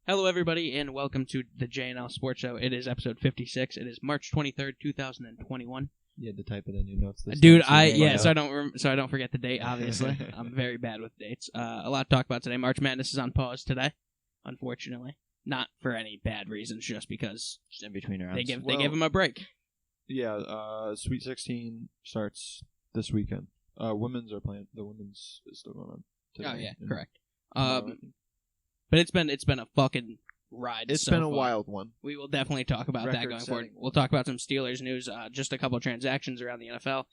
Hello, everybody, and welcome to the J&L Sports Show. It is episode 56. It is March 23rd, 2021. You had to type it in your notes this Dude, time, so I don't forget the date. Obviously, I'm very bad with dates. A lot to talk about today. March Madness is on pause today, unfortunately. Not for any bad reasons, just because just in between rounds. they give them a break. Yeah, Sweet 16 starts this weekend. Women's are playing. The women's is still going on today. Oh yeah, correct. But it's been a fucking ride. It's so been a far. wild one. We will definitely talk about that going forward. We'll talk about some Steelers news, just a couple transactions around the NFL.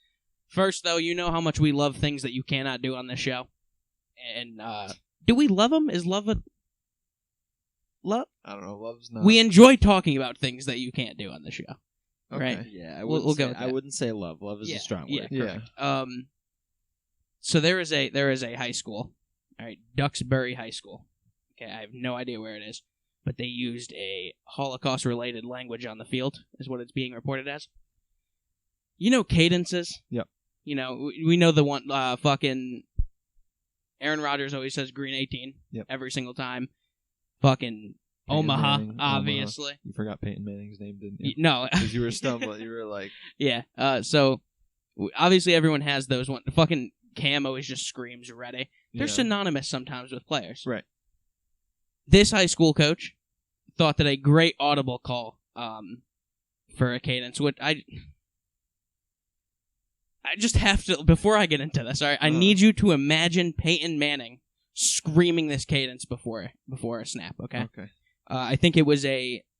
First, though, you know how much we love things that you cannot do on this show. And do we love them? Is love a love? I don't know. Love's not. We enjoy talking about things that you can't do on the show. Okay. Right? Yeah, we'll go with that. I wouldn't say love. Love is a strong word. Yeah. So there is a high school, all right, Duxbury High School. Okay, I have no idea where it is, but they used a Holocaust-related language on the field, is what it's being reported as. You know cadences? Yep. You know, we know the one, fucking Aaron Rodgers always says Green 18 every single time. Fucking Peyton Omaha, Manning, obviously. Omaha. You forgot Peyton Manning's name, didn't you? No. Because you were stumbling. You were like... Yeah, so obviously everyone has those one. Fucking Cam always just screams ready. They're synonymous sometimes with players. Right. This high school coach thought that a great audible call for a cadence would... I just have to... Before I get into this, all right, I need you to imagine Peyton Manning screaming this cadence before a snap, okay? Okay. I think it was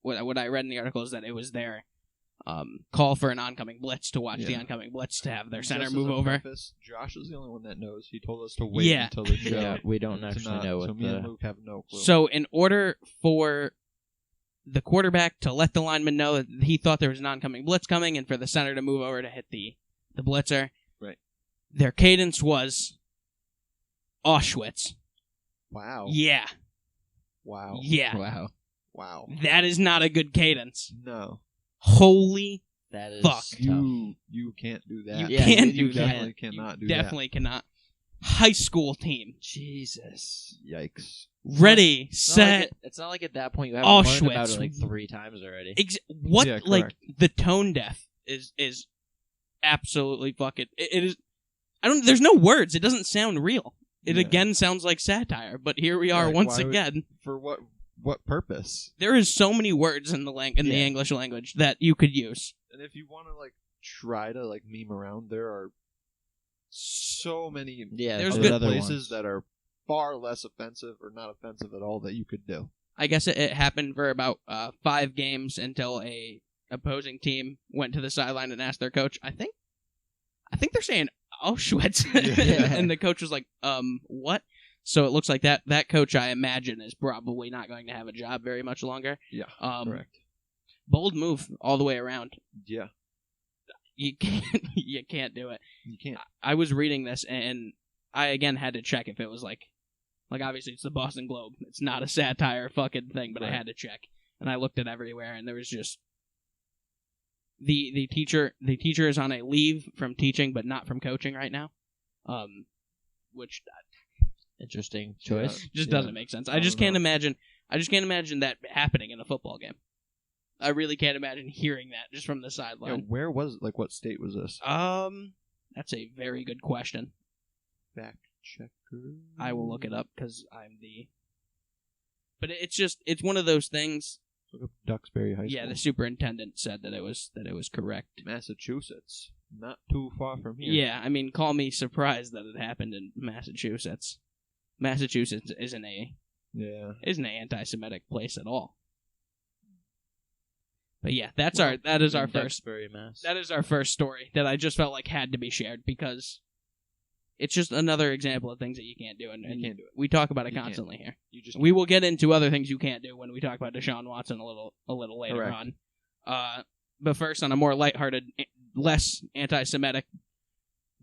what I read in the article is that it was their call for an oncoming blitz to watch the oncoming blitz to have their center move over. Preface, Josh is the only one that knows. He told us to wait until the show. Yeah, we don't actually know. So me and Luke have no clue. So in order for the quarterback to let the lineman know that he thought there was an oncoming blitz coming and for the center to move over to hit the blitzer, right? Their cadence was Auschwitz. Wow. Yeah. Wow. Yeah. Wow. That is not a good cadence. No. Holy that is fuck. Tough. You can't do that. You can't do you that. Definitely cannot do that. Definitely cannot. High school team. Jesus. Yikes. Ready, set, it's not like at that point you haven't learned about Auschwitz. it like 3 times already. Yeah, like the tone deaf is absolutely fucking it is. There's no words. It doesn't sound real. It again sounds like satire, but here we are once again. For what purpose? There is so many words in the the English language that you could use. And if you want to try to meme around, there are so many there's other good places that are far less offensive or not offensive at all that you could do. I guess it happened for about 5 games until a opposing team went to the sideline and asked their coach, I think they're saying Auschwitz. And the coach was like, what? So it looks like that coach, I imagine, is probably not going to have a job very much longer. Yeah, correct. Bold move all the way around. Yeah. You can't do it. You can't. I was reading this, and I, again, had to check if it was like obviously it's the Boston Globe. It's not a satire fucking thing, but I had to check. And I looked at everywhere, and there was just... The teacher is on a leave from teaching, but not from coaching right now, which interesting choice. Just doesn't make sense. I just can't imagine that happening in a football game. I really can't imagine hearing that just from the sideline. Yeah, where was what state was this? That's a very good question. Fact checker. I will look it up because I'm the. But it's one of those things. Look up Duxbury High School. Yeah, the superintendent said that it was correct. Massachusetts, not too far from here. Yeah, I mean, call me surprised that it happened in Massachusetts. Massachusetts isn't an anti-Semitic place at all. But yeah, that is our first story that I just felt like had to be shared because it's just another example of things that you can't do, and you can't do it. We talk about it constantly here. We will get into other things you can't do when we talk about Deshaun Watson a little later on. But first, on a more lighthearted, less anti-Semitic,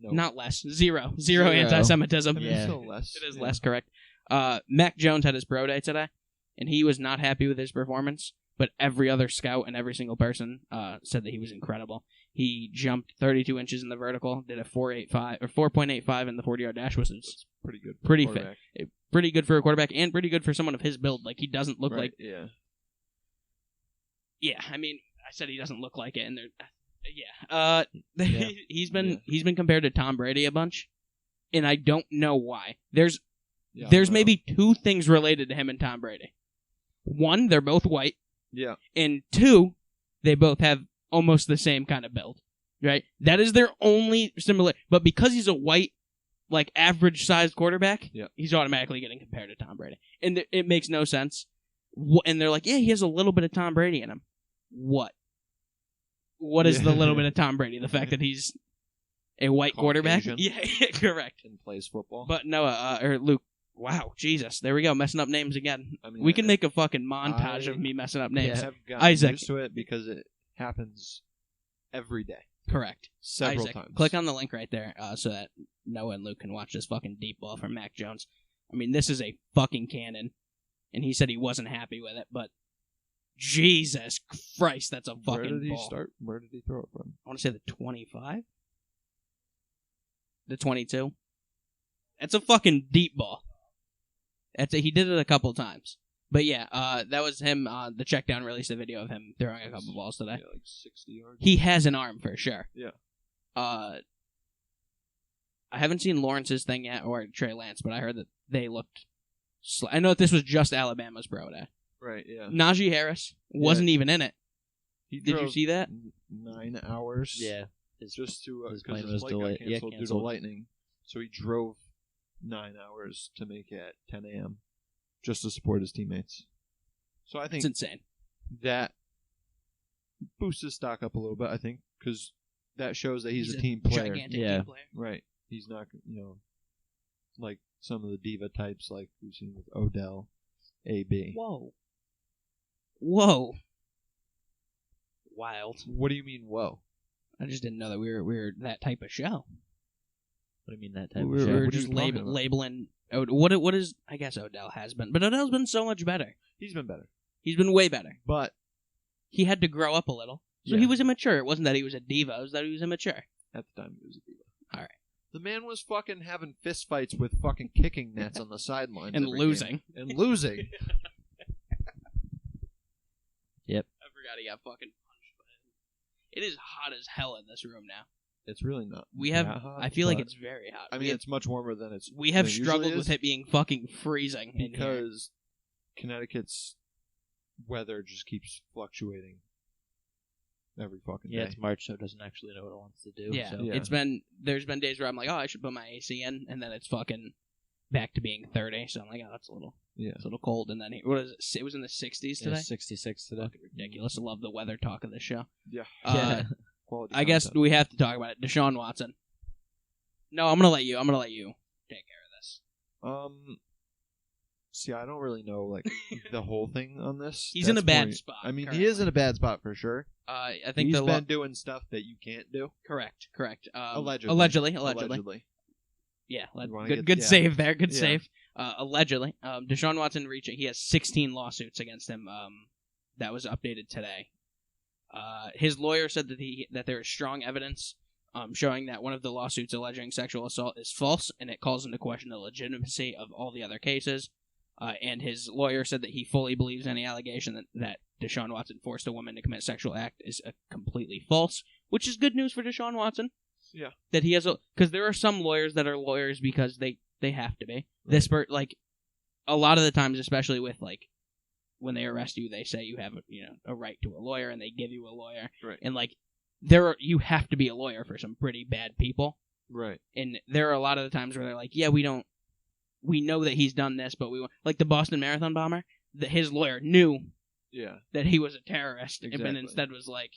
not less, zero anti-Semitism. Yeah. So less. It is less correct. Mac Jones had his pro day today, and he was not happy with his performance. but every other scout and every single person said that he was incredible. He jumped 32 inches in the vertical, did a 4.85 in the 40-yard dash, which is pretty good. Pretty pretty good for a quarterback, and pretty good for someone of his build. Like, he doesn't look like. Yeah. Yeah, I mean, I said he doesn't look like it, and he's been compared to Tom Brady a bunch, and I don't know why. There's maybe two things related to him and Tom Brady. One, they're both white. Yeah. And two, they both have almost the same kind of build, right? That is their only similar. But because he's a white, like, average-sized quarterback, he's automatically getting compared to Tom Brady. And it makes no sense. And they're like, yeah, he has a little bit of Tom Brady in him. What? What is the little bit of Tom Brady? The fact that he's a white quarterback? Yeah, correct. And plays football. But Noah, or Luke, wow, Jesus. There we go, messing up names again. I mean, we can make a fucking montage of me messing up names. I've gotten used to it because it happens every day. Correct. Several Isaac, times. click on the link right there so that Noah and Luke can watch this fucking deep ball from Mac Jones. I mean, this is a fucking cannon. And he said he wasn't happy with it, but Jesus Christ, that's a fucking ball. Where did he start? Where did he throw it from? I want to say the 25? The 22? That's a fucking deep ball. He did it a couple times. But yeah, that was him. The check down released a video of him throwing a couple balls today. Yeah, like 60 yards. He has an arm for sure. Yeah. I haven't seen Lawrence's thing yet, or Trey Lance, but I heard that they looked. I know that this was just Alabama's pro day. Right. Yeah. Najee Harris wasn't even in it. Did you see that? 9 hours. Yeah. Just to his because plane his was flight got canceled due to canceled. lightning, so he drove 9 hours to make it at 10 a.m. just to support his teammates. So I think It's insane. that boosts his stock up a little bit. I think because that shows that he's a team player. Gigantic Yeah. team player. Right. He's not, like some of the diva types like we've seen with Odell, AB. Whoa. Wild. What do you mean, whoa? I just didn't know that we were that type of show. What do you mean that type We of show? were What are just you talking about? labeling. What is? I guess Odell has been, but Odell's been so much better. He's been better. He's been way better. But He had to grow up a little, so he was immature. It wasn't that he was a diva; it was that he was immature. at the time he was a diva. All right. The man was fucking having fist fights with fucking kicking nets on the sidelines. And every losing. game. And losing. Yep. I forgot he got fucking punched by him. It is hot as hell in this room now. It's really not. We have. that hot, I feel like but- it's very hot. I mean, it's much warmer than it's. we have than it usually struggled is with it being fucking freezing in here. because Connecticut's weather just keeps fluctuating every fucking Yeah, day. it's March, so it doesn't actually know what it wants to do. Yeah, So. Yeah. there's been days where I'm like, oh, I should put my AC in, and then it's fucking back to being 30. So I'm like, oh, it's a little cold. And then what is it? It was in the 60s today. 66 today. Fucking ridiculous. I love the weather talk of this show. Yeah. Quality I guess content. we have to talk about it. Deshaun Watson. No, I'm gonna let you take care of this. See, I don't really know like the whole thing on this. He's in a bad more- spot. I mean, currently. he is in a bad spot for sure. I think He's the been doing stuff that you can't do. correct. Allegedly. Allegedly. Yeah, You wanna good get- save there. Good Yeah. save. Allegedly, Deshaun Watson he has 16 lawsuits against him. That was updated today. His lawyer said that there is strong evidence showing that one of the lawsuits alleging sexual assault is false, and it calls into question the legitimacy of all the other cases. And his lawyer said that he fully believes any allegation that Deshaun Watson forced a woman to commit a sexual act is completely false, which is good news for Deshaun Watson. Yeah. That he has because there are some lawyers that are lawyers because they have to be. This a lot of the times, especially with like when they arrest you, they say you have a right to a lawyer, and they give you a lawyer. Right. And like you have to be a lawyer for some pretty bad people. Right. And there are a lot of the times where they're like, yeah, we know that he's done this, but we want like the Boston Marathon bomber. That his lawyer knew that he was a terrorist, Exactly. and instead was like,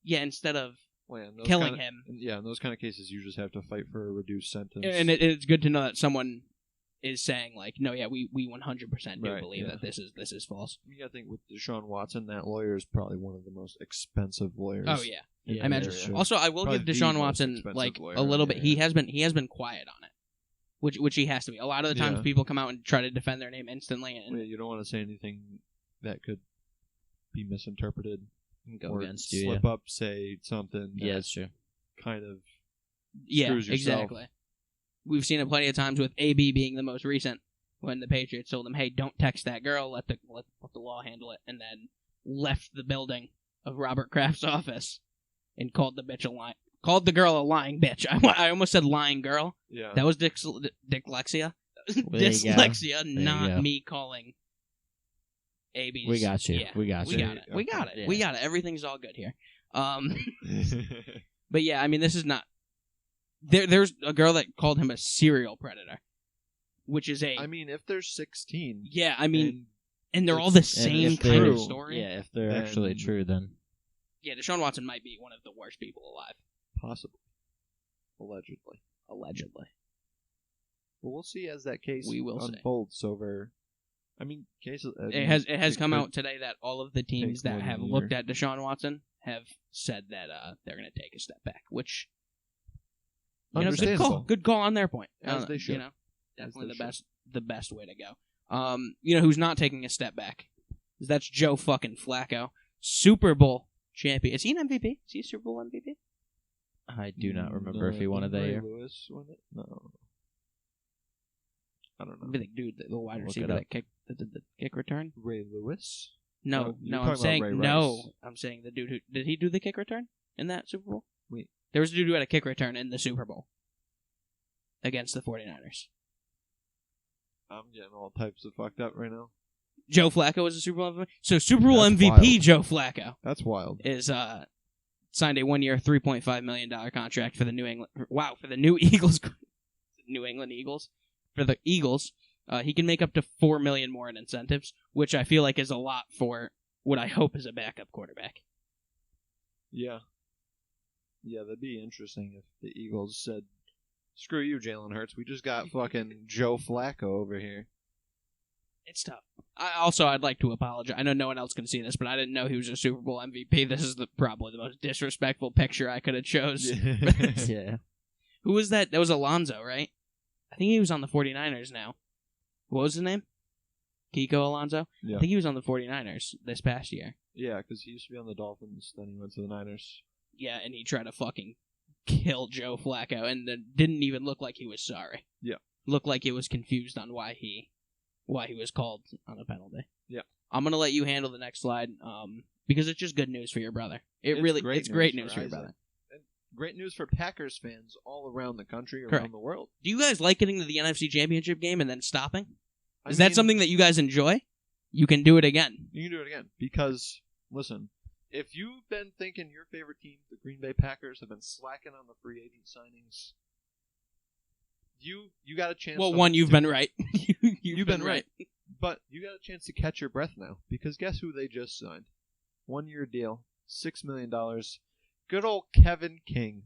instead of Well, in those killing kinda- him. Yeah, in those kind of cases, you just have to fight for a reduced sentence. And it's good to know that someone is saying like, no, yeah, we 100% do Right, believe yeah. that this is false. You gotta think with Deshaun Watson, that lawyer is probably one of the most expensive lawyers. Oh yeah, Yeah, I imagine. for sure. Also, I will Probably give the Deshaun most Watson expensive like lawyer a little in the bit. He area. has been quiet on it, which he has to be. A lot of the times, Yeah. people come out and try to defend their name instantly, and Yeah, you don't want to say anything that could be misinterpreted Go or against you. slip up, say something. Yeah, that's true. Kind of. Yeah, Screws yourself. exactly. We've seen it plenty of times with AB being the most recent, when the Patriots told him, "Hey, don't text that girl. Let the law handle it," and then left the building of Robert Kraft's office and called the girl a lying bitch. I almost said lying girl. Yeah. That was dyslexia. There you go. Dyslexia, There you not go. me calling AB's. We got you. Yeah, We got we you. got it. We got it. Yeah. We got it. Everything's all good here. But yeah, I mean, this is not. There's a girl that called him a serial predator, which is a. I mean, if there's 16. Yeah, I mean, and they're all it's- the And same if kind of true, story. Yeah, if they're then- actually true, then Yeah, Deshaun Watson might be one of the worst people alive. Possibly. Allegedly. Allegedly. But we'll see as that case We will see. unfolds over. I mean, cases. It has come out today that all of the teams take that more than have a looked year. at Deshaun Watson have said that they're going to take a step back, which good Understandable. good call on their point. As they should. You know, As definitely they the best way to go. You know who's not taking a step back? That's Joe fucking Flacco, Super Bowl champion. Is he an MVP? Is he a Super Bowl MVP? I do not remember if he won it that Ray year. Lewis won it? No. I don't know. I think, dude, the wide Look receiver it up. that kicked the kick return. Ray Lewis? No, Oh, you're no, I'm talking about saying Ray no. Rice. I'm saying the dude who did he do the kick return in that Super Bowl? Wait. There was a dude who had a kick return in the Super Bowl against the 49ers. I'm getting all types of fucked up right now. Joe Flacco was a Super Bowl MVP. So Super Bowl That's MVP wild. Joe Flacco That's wild. is signed a 1-year, $3.5 million contract for the New Eagles, New England Eagles. For the Eagles, he can make up to $4 million more in incentives, which I feel like is a lot for what I hope is a backup quarterback. Yeah. Yeah, that'd be interesting if the Eagles said, "Screw you, Jalen Hurts. We just got fucking Joe Flacco over here." It's tough. I'd like to apologize. I know no one else can see this, but I didn't know he was a Super Bowl MVP. This is probably the most disrespectful picture I could have chose. Yeah. Who was that? That was Alonzo, right? I think he was on the 49ers now. What was his name? Kiko Alonso? Yeah. I think he was on the 49ers this past year. Yeah, because he used to be on the Dolphins, then he went to the Niners. Yeah, and he tried to fucking kill Joe Flacco, and then didn't even look like he was sorry. Yeah. Looked like he was confused on why he was called on a penalty. Yeah. I'm gonna let you handle the next slide, because it's just good news for your brother. It's great news for your Isaac. brother. And great news for Packers fans all around the country, around Correct. the world. Do you guys like getting to the NFC Championship game and then stopping? I Is that mean, something that you guys enjoy? You can do it again. You can do it again. Because, listen, if you've been thinking your favorite team, the Green Bay Packers, have been slacking on the free agent signings, you got a chance. Well, you've been right. You've been right. But you got a chance to catch your breath now. Because guess who they just signed? 1-year deal, $6 million. Good old Kevin King.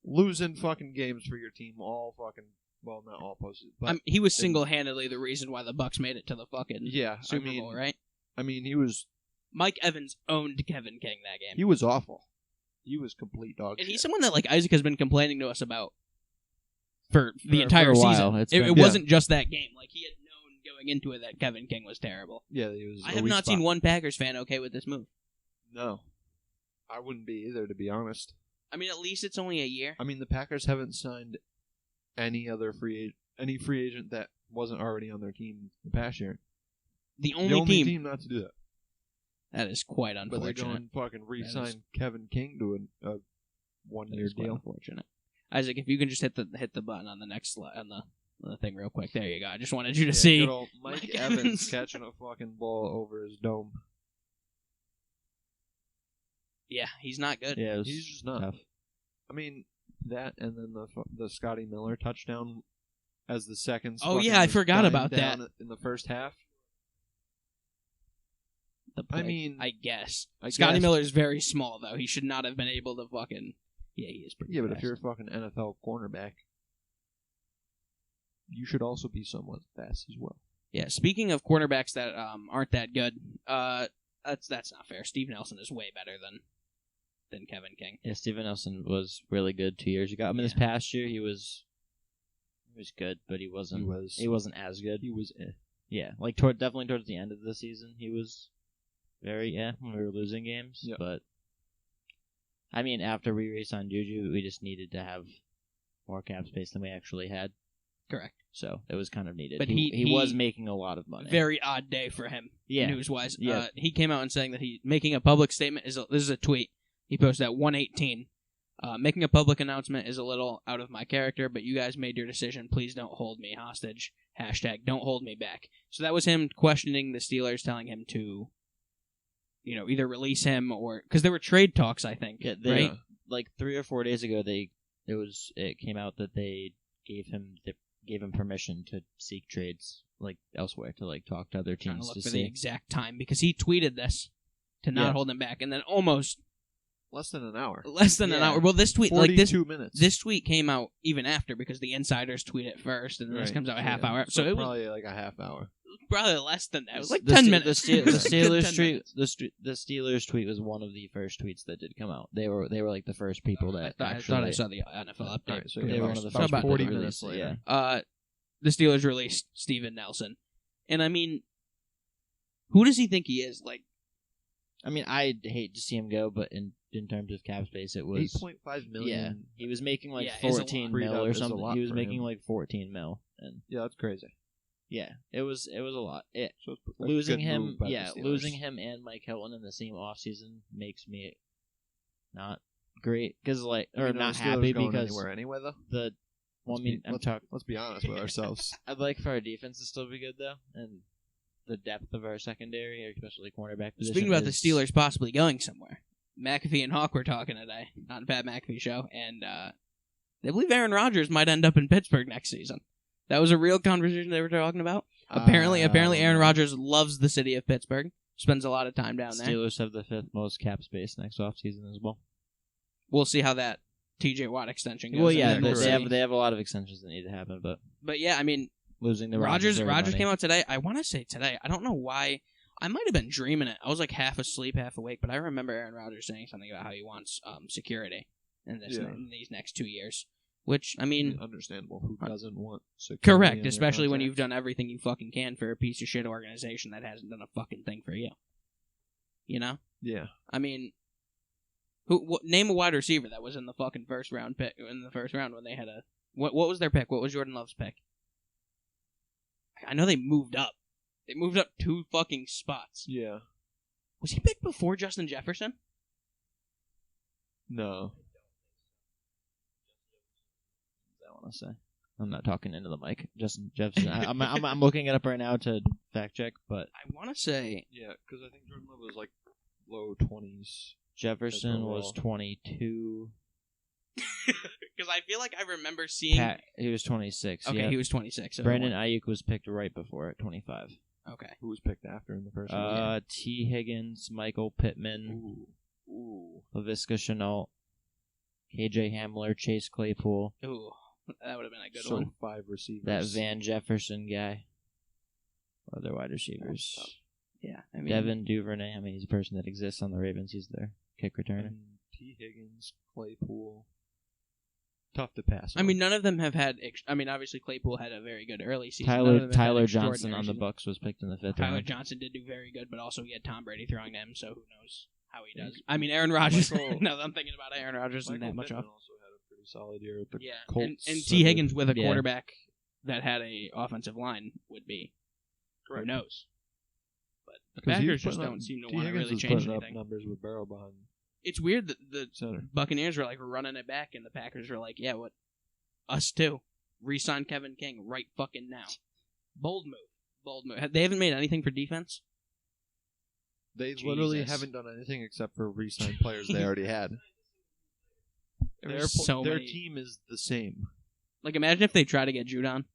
Losing fucking games for your team all fucking, well, not all posted. But He was single-handedly the reason why the Bucks made it to the fucking yeah, Super Bowl, right? I mean, he was Mike Evans owned Kevin King that game. he was awful. He was complete dog And shit. he's someone that like Isaac has been complaining to us about for the For entire a while. season. It's It been- wasn't just that game. Like he had known going into it that Kevin King was terrible. Yeah, he was. I a have weak not spot. seen one Packers fan okay with this move. No, I wouldn't be either, to be honest. I mean, at least it's only a year. I mean, the Packers haven't signed any free agent that wasn't already on their team the past year. The The only only team not to do that. that is quite But they're unfortunate. going fucking is- re-sign Kevin King to a That 1-year is quite deal. unfortunate. Isaac, if you can just hit the button on the next slide on the thing real quick. There you go. I just wanted you to see. Good old Mike Mike Evans Evans. catching a fucking ball over his dome. Yeah, he's not good. Yeah, it was He's just not. tough. I mean, that and then the Scotty Miller touchdown as the seconds. Oh, fucking yeah, I was forgot dying about down that. in the first half. The I play, mean, I guess. I Scotty guess- Miller is very small, though. He should not have been able to fucking. Yeah, he is pretty. Yeah, but fast. if you're a fucking NFL cornerback, you should also be somewhat fast as well. Yeah, speaking of quarterbacks that aren't that good, that's not fair. Steve Nelson is way better than Kevin King. Yeah, Steven Nelson was really good 2 years ago. I mean, this Yeah. past year he was good, but he wasn't as good. He was. Yeah, like definitely towards the end of the season, he was when we were losing games. Yep. But I mean, after we re-signed Juju, we just needed to have more cap space than we actually had. Correct. So it was kind of needed. But he was making a lot of money. Very odd day for him, news-wise. Yeah. He came out and saying that he's making a public statement. This is a tweet. He posted at 1:18. Making a public announcement is a little out of my character, but you guys made your decision. Please don't hold me hostage. # don't hold me back. So that was him questioning the Steelers, telling him to, either release him or... Because there were trade talks, I think, right? Like 3 or 4 days ago, it came out that they gave him permission to seek trades like elsewhere, to like talk to other teams Trying to look to for see the exact time, because he tweeted this to not hold him back, and then almost less than an hour. an hour. Well, this tweet, 42 minutes. This tweet came out even after, because the insiders tweet it first, and then this comes out a half hour. So it was probably like a half hour. Probably less than that. It was like the 10 minutes. The Steelers 10 tweet. minutes. The Steelers tweet was one of the first tweets that did come out. They were like the first people that I thought I saw the NFL update. Right, so they were one of the about first people 40 to minutes release it, later. yeah. The Steelers released Steven Nelson, and I mean, who does he think he is? Like, I mean, I'd hate to see him go, but in terms of cap space, it was 8.5 million. Yeah, he was making like it's a 14 lot. mil or Is a something. lot He was for making him. like 14 mil, and Yeah, that's crazy. yeah, it was a lot. So it's a Losing good him, move by the Steelers. losing him and Mike Hilton in the same offseason makes me not great because not Steelers happy going because anywhere anyway though. Let's be honest with ourselves. I'd like for our defense to still be good though, and the depth of our secondary, especially cornerback position. speaking about the Steelers possibly going somewhere, McAfee and Hawk were talking today on the Pat McAfee show, and they believe Aaron Rodgers might end up in Pittsburgh next season. That was a real conversation they were talking about. Apparently, Aaron Rodgers loves the city of Pittsburgh. Spends a lot of time down there. Steelers have the 5th most cap space next offseason as well. We'll see how that T.J. Watt extension goes. Well, yeah, And then we'll see. they have a lot of extensions that need to happen, but yeah, I mean, losing the Rodgers came out today. I want to say today. I don't know why. I might have been dreaming it. I was like half asleep, half awake, but I remember Aaron Rodgers saying something about how he wants security in these next 2 years. Which, I mean... Understandable. Who doesn't want security? Correct, especially when you've done everything you fucking can for a piece of shit organization that hasn't done a fucking thing for you. You know? Yeah. I mean... name a wide receiver that was in the fucking first round pick, in the first round when they had a... What was their pick? What was Jordan Love's pick? I know they moved up. They moved up 2 fucking spots. Yeah. Was he picked before Justin Jefferson? No. I want to say. I'm not talking into the mic. Justin Jefferson. I'm looking it up right now to fact check, but I want to say... Yeah, because I think Jordan Love was like low 20s. Jefferson was 22. Because I feel like I remember seeing... he was 26. Okay, yeah. He was 26. So Brandon Ayuk was picked right before at 25. Okay. Who was picked after in the first round? T. Higgins, Michael Pittman, Laviska Shenault, KJ Hamler, Chase Claypool. Ooh, that would have been a good one. 5 receivers. That Van Jefferson guy. Other wide receivers. Yeah, I mean... Devin Duvernay. I mean, he's a person that exists on the Ravens. He's their kick returner. T. Higgins, Claypool. Tough to pass on. I mean, none of them have had... obviously, Claypool had a very good early season. Tyler Johnson on the Bucks was picked in the 5th round. Tyler Johnson did do very good, but also he had Tom Brady throwing to him, so who knows how he does. I mean, Aaron Rodgers... now that I'm thinking about it, Aaron Rodgers isn't that much off. also had a pretty solid year with the Yeah, Colts. and T. Higgins with a quarterback that had a offensive line would be... Correct. Who knows? But the Packers just don't seem to want to really change anything. Numbers with Burrow behind. It's weird that the center. Buccaneers were like running it back, and the Packers were like, yeah, what? Us too. Re-sign Kevin King right fucking now. Bold move. They haven't made anything for defense? They literally haven't done anything except for re-sign players they already had. Their team is the same. Like, imagine if they try to get Judon.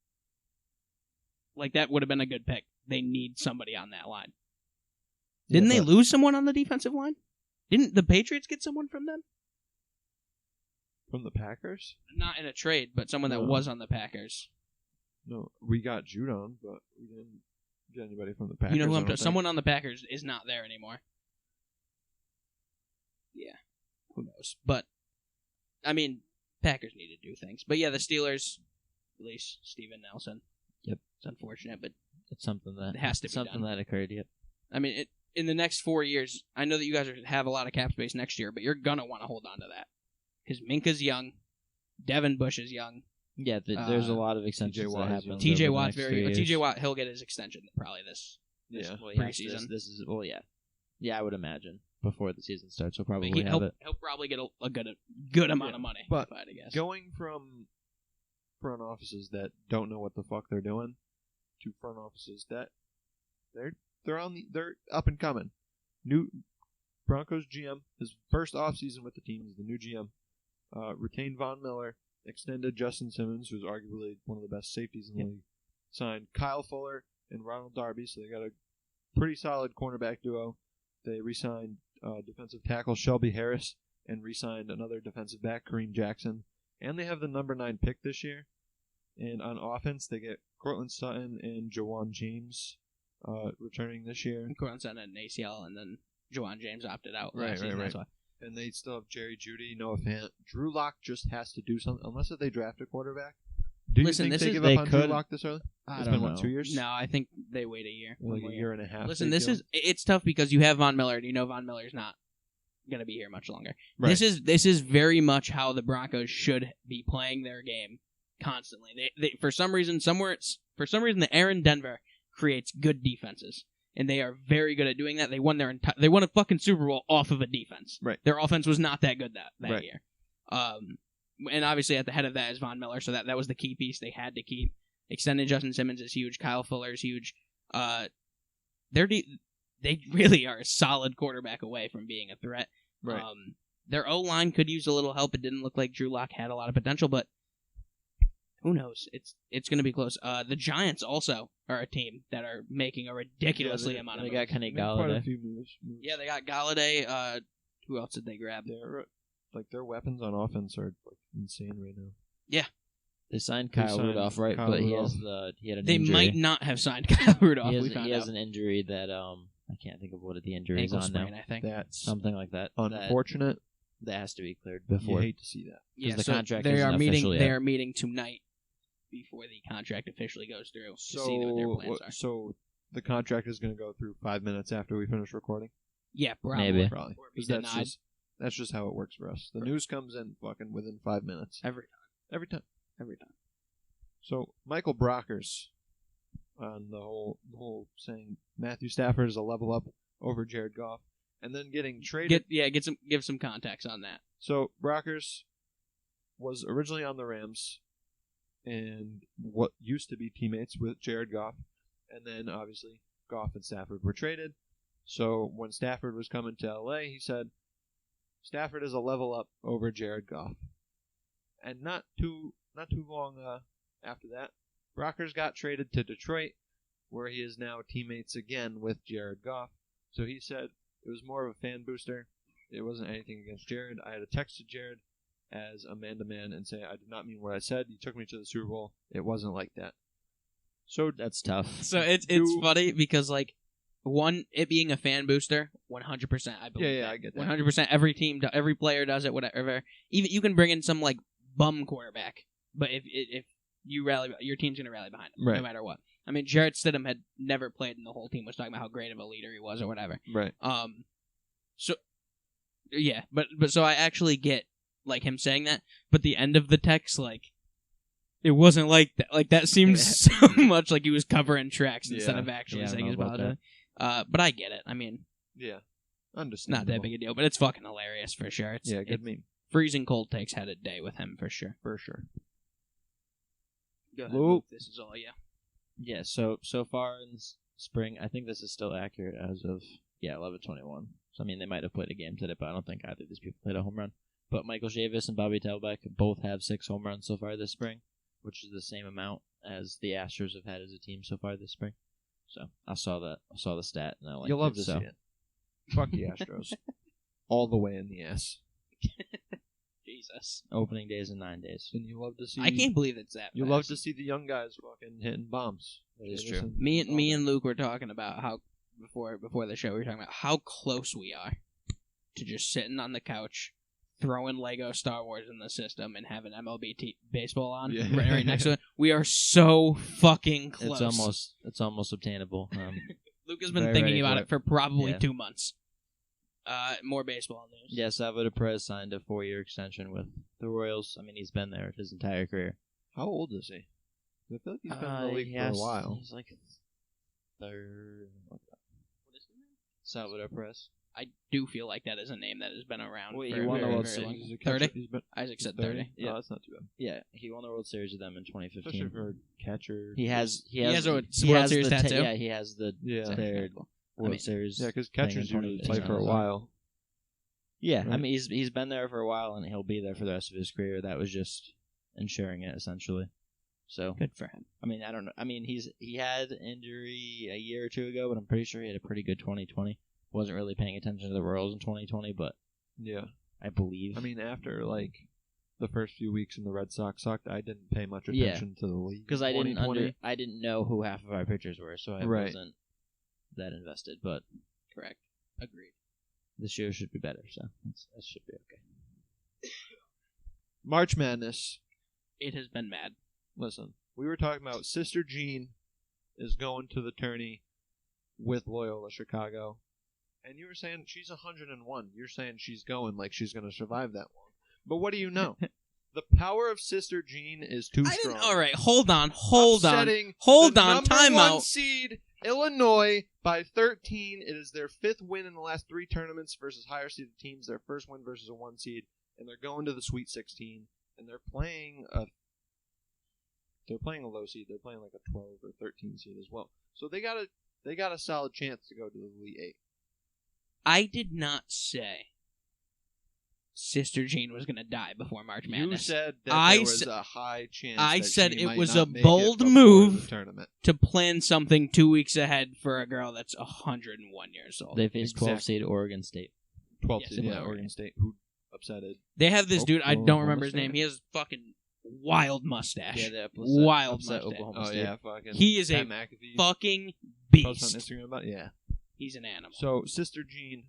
Like, that would have been a good pick. They need somebody on that line. Didn't they lose someone on the defensive line? Didn't the Patriots get someone from them? From the Packers? Not in a trade, but someone that was on the Packers. No, we got Judon, but we didn't get anybody from the Packers. You know who I'm talking? Someone on the Packers is not there anymore. Yeah, who knows? But I mean, Packers need to do things. But yeah, the Steelers release Steven Nelson. Yep, it's unfortunate, but it's something that it has to be something done. that occurred. Yep. I mean, in the next 4 years, I know that you guys have a lot of cap space next year, but you're gonna want to hold on to that because Minka's young, Devin Bush is young. Yeah, there's a lot of extensions that happen. TJ Watt's TJ Watt, he'll get his extension probably this preseason. This is yeah, I would imagine before the season starts. He'll probably he'll probably get a good amount of money. But I guess going from front offices that don't know what the fuck they're doing to front offices that they're up and coming. New Broncos GM, his first offseason with the team is the new GM. Retained Von Miller, extended Justin Simmons, who's arguably one of the best safeties in the league. Signed Kyle Fuller and Ronald Darby, so they got a pretty solid cornerback duo. They re-signed defensive tackle Shelby Harris and re-signed another defensive back, Kareem Jackson. And they have the number 9 pick this year. And on offense, they get Cortland Sutton and Jawan James returning this year. Cortland Sutton had an ACL, and then Jawan James opted out. Right. That's why. And they still have Jerry Jeudy, Noah Fant. Drew Lock just has to do something, unless if they draft a quarterback. Do you think they give up on Drew Lock this early? It's been 2 years? No, I think they wait a year. Like a year and a half. Listen, it's tough because you have Von Miller, and you know Von Miller's not going to be here much longer. Right. This is very much how the Broncos should be playing their game constantly. They for some reason the Aaron Denver creates good defenses, and they are very good at doing that. They won a fucking Super Bowl off of a defense. Right. Their offense was not that good that year. And obviously at the head of that is Von Miller, so that was the key piece they had to keep. Extended Justin Simmons is huge. Kyle Fuller is huge. They really are a solid quarterback away from being a threat. Right. Their O-line could use a little help. It didn't look like Drew Lock had a lot of potential, but who knows? It's going to be close. The Giants also are a team that are making a ridiculously amount of moves. They got Kenny Galladay. Yeah, they got Galladay. Who else did they grab? Their weapons on offense are insane right now. Yeah. They signed Kyle Rudolph, right? But he had an injury. They might not have signed Kyle Rudolph. He has an injury that I can't think of what the injury is on sprain, now. I think that's something like that. Unfortunate. That has to be cleared before. You hate to see that. Yeah, the contract they isn't official yet. They are meeting tonight before the contract officially goes through to see what their plans are. So the contract is going to go through 5 minutes after we finish recording? Yeah, probably. Maybe. Probably. That's just how it works for us. The news comes in fucking within 5 minutes. Every time. So Michael Brockers on the whole saying Matthew Stafford is a level up over Jared Goff, and then getting traded. Give some context on that. So Brockers was originally on the Rams, and what used to be teammates with Jared Goff, and then obviously Goff and Stafford were traded. So when Stafford was coming to LA, he said Stafford is a level up over Jared Goff, and not too long after that, Brockers got traded to Detroit, where he is now teammates again with Jared Goff. So he said it was more of a fan booster. It wasn't anything against Jared. I had to text to Jared as a man-to-man and say, I did not mean what I said. You took me to the Super Bowl. It wasn't like that. So that's tough. So it's funny because, it being a fan booster, 100% I believe. Yeah, I get that. 100% every player does it, whatever. Even you can bring in some, bum quarterback, but if you rally, your team's going to rally behind him, no matter what. I mean, Jarrett Stidham had never played, and the whole team was talking about how great of a leader he was, or whatever. Right. So, yeah, but so I actually get him saying that, but the end of the text, it wasn't like that. That seems so much like he was covering tracks instead of actually saying his apology. But I get it. I mean, yeah, understandable. Not that big a deal, but it's fucking hilarious for sure. Good meme. Freezing Cold Takes had a day with him for sure. For sure. Go ahead, Luke. This is all you. Yeah, so far in the spring, I think this is still accurate as of 11/21. So I mean, they might have played a game today, but I don't think either of these people played a home run. But Michael Chavis and Bobby Talbot both have 6 home runs so far this spring, which is the same amount as the Astros have had as a team so far this spring. So I saw the stat, and I liked it. You'll love to see it. Fuck the Astros. All the way in the ass. Jesus. Opening days in 9 days. And you love to see. I can't believe it's that. You love to see the young guys fucking hitting bombs. That is true. Me and Luke were talking about how before the show we were talking about how close we are to just sitting on the couch throwing Lego Star Wars in the system and having MLB baseball on Yeah. right next to it. We are so fucking close. It's almost obtainable. Luke has been Very thinking ready about for it for probably Yeah. 2 months. More baseball news. Yeah, Salvador Perez signed a 4-year extension with the Royals. I mean, he's been there his entire career. How old is he? I feel like he's been in the league for a while. He's like third. Salvador Perez. I do feel like that is a name that has been around. Wait, for he won a the very, World very Series. long- He's a catcher. 30? He's been, Isaac said 30. 30. Yeah, Yeah. that's not too bad. Yeah, he won the World Series with them in 2015. Especially for a catcher. He has He has a World the Series tattoo? Yeah, he has the Yeah. third I World mean, Series. Yeah, because thing in catchers usually 2015. play for a while. Yeah, I Right. mean he's been there for a while and he'll be there for the rest of his career. That was just ensuring it essentially. So Good for him. I mean I don't know. I mean he had injury a year or two ago, but I'm pretty sure he had a pretty good 2020. Wasn't really paying attention to the Royals in 2020, but Yeah. I believe. I mean, after, like, the first few weeks when the Red Sox sucked, I didn't pay much Yeah. attention to the league. because I 2020. I didn't know who half of our pitchers were, so I Right. wasn't that invested. But Correct. Agreed. this year should be better, so that should be okay. March Madness. It has been mad. Listen, we were talking about Sister Jean is going to the tourney with Loyola Chicago. And you were saying she's 101. You're saying she's going like she's going to survive that long. But what do you know? The power of Sister Jean is too strong. All right, hold on. Upsetting Hold the on. number Time one out. seed Illinois by 13. It is their 5th win in the last 3 tournaments versus higher seeded teams. Their first win versus a 1 seed, and they're going to the Sweet 16. And they're playing a low seed. They're playing like a 12 or 13 seed as well. So they got a solid chance to go to the Elite 8. I did not say Sister Jean was going to die before March Madness. You said that I there was s- a high chance. I that said she it might was not a make bold it before move. the tournament. to plan something 2 weeks ahead for a girl that's 101 years old. They faced 12 Exactly. seed Oregon State. 12 Yes, seed, it was yeah, Oregon. Oregon State, who upsetted. They have this dude, I don't Oklahoma remember his State. name. He has fucking wild mustache. Yeah, they Wild upset mustache. Oklahoma Oh State. yeah, fucking. He is Pat a McAfee fucking post on beast. Instagram about it. Yeah. He's an animal. So Sister Jean,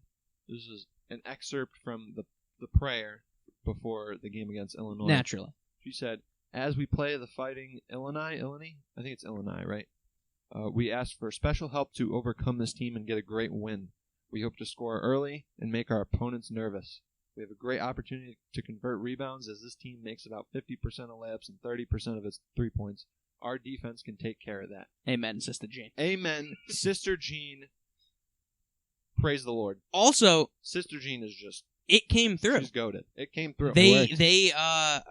this is an excerpt from the prayer before the game against Illinois. Naturally. She said, "As we play the Fighting Illini, I think it's Illini, right? We ask for special help to overcome this team and get a great win. We hope to score early and make our opponents nervous. We have a great opportunity to convert rebounds as this team makes about 50% of layups and 30% of its 3 points. Our defense can take care of that." Amen, Sister Jean. Amen. Sister Jean. Praise the Lord. Also, Sister Jean is just, it came through. she's goated. It came through. They